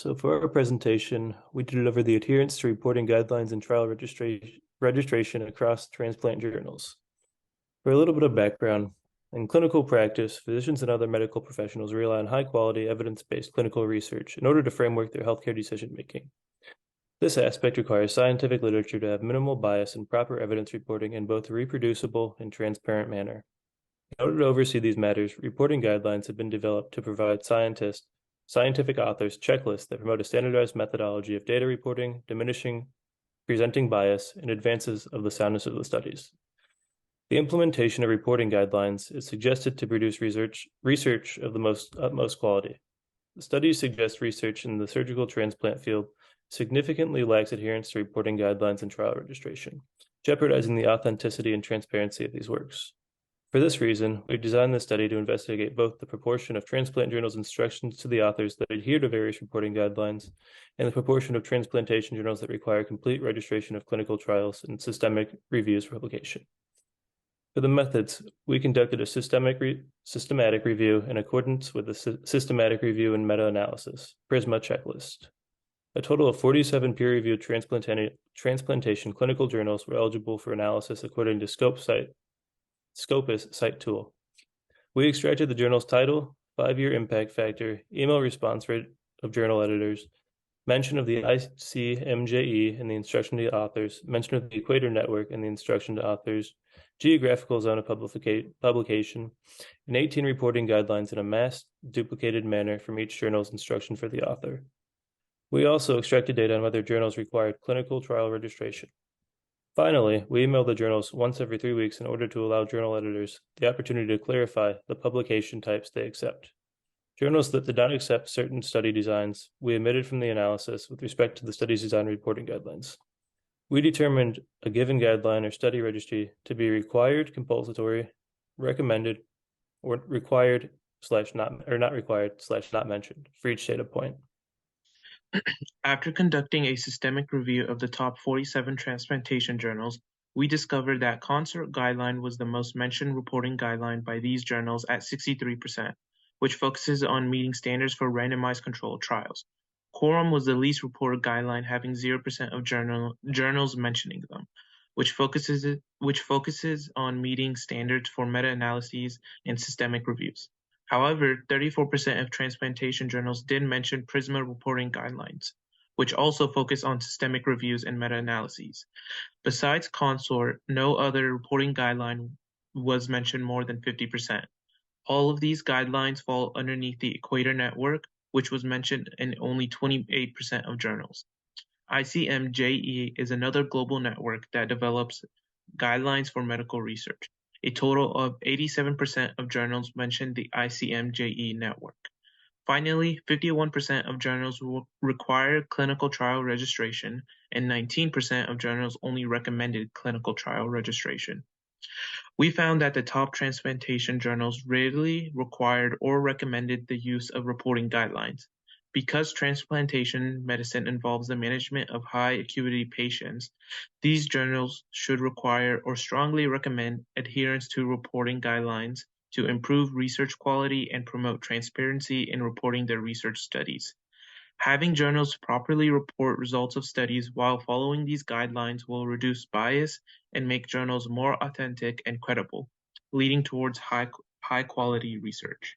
So for our presentation, we deliver the adherence to reporting guidelines and trial registration across transplant journals. For a little bit of background, in clinical practice, physicians and other medical professionals rely on high-quality, evidence-based clinical research in order to framework their healthcare decision-making. This aspect requires scientific literature to have minimal bias and proper evidence reporting in both a reproducible and transparent manner. In order to oversee these matters, reporting guidelines have been developed to provide scientific authors checklists that promote a standardized methodology of data reporting, diminishing presenting bias, and advances of the soundness of the studies. The implementation of reporting guidelines is suggested to produce research of the utmost quality. The studies suggest research in the surgical transplant field significantly lacks adherence to reporting guidelines and trial registration, jeopardizing the authenticity and transparency of these works. For this reason, we designed this study to investigate both the proportion of transplant journals' instructions to the authors that adhere to various reporting guidelines and the proportion of transplantation journals that require complete registration of clinical trials and systemic reviews for publication. For the methods, we conducted a systematic review in accordance with the Systematic Review and Meta-Analysis, PRISMA checklist. A total of 47 peer-reviewed transplantation clinical journals were eligible for analysis according to Scopus site tool. We extracted the journal's title, 5-year impact factor, email response rate of journal editors, mention of the ICMJE in the instruction to authors, mention of the Equator Network in the instruction to authors, geographical zone of publication, and 18 reporting guidelines in a masked, duplicated manner from each journal's instruction for the author. We also extracted data on whether journals required clinical trial registration. Finally, we email the journals once every 3 weeks in order to allow journal editors the opportunity to clarify the publication types they accept. Journals that did not accept certain study designs, we omitted from the analysis with respect to the study's design reporting guidelines. We determined a given guideline or study registry to be required, compulsory, recommended, or required / not required / not mentioned for each data point. After conducting a systemic review of the top 47 transplantation journals, we discovered that CONSORT guideline was the most mentioned reporting guideline by these journals at 63%, which focuses on meeting standards for randomized controlled trials. Quorum was the least reported guideline, having 0% of journals mentioning them, which focuses on meeting standards for meta-analyses and systemic reviews. However, 34% of transplantation journals did mention PRISMA reporting guidelines, which also focus on systemic reviews and meta-analyses. Besides CONSORT, no other reporting guideline was mentioned more than 50%. All of these guidelines fall underneath the Equator Network, which was mentioned in only 28% of journals. ICMJE is another global network that develops guidelines for medical research. A total of 87% of journals mentioned the ICMJE network. Finally, 51% of journals require clinical trial registration, and 19% of journals only recommended clinical trial registration. We found that the top transplantation journals rarely required or recommended the use of reporting guidelines. Because transplantation medicine involves the management of high acuity patients, these journals should require or strongly recommend adherence to reporting guidelines to improve research quality and promote transparency in reporting their research studies. Having journals properly report results of studies while following these guidelines will reduce bias and make journals more authentic and credible, leading towards high quality research.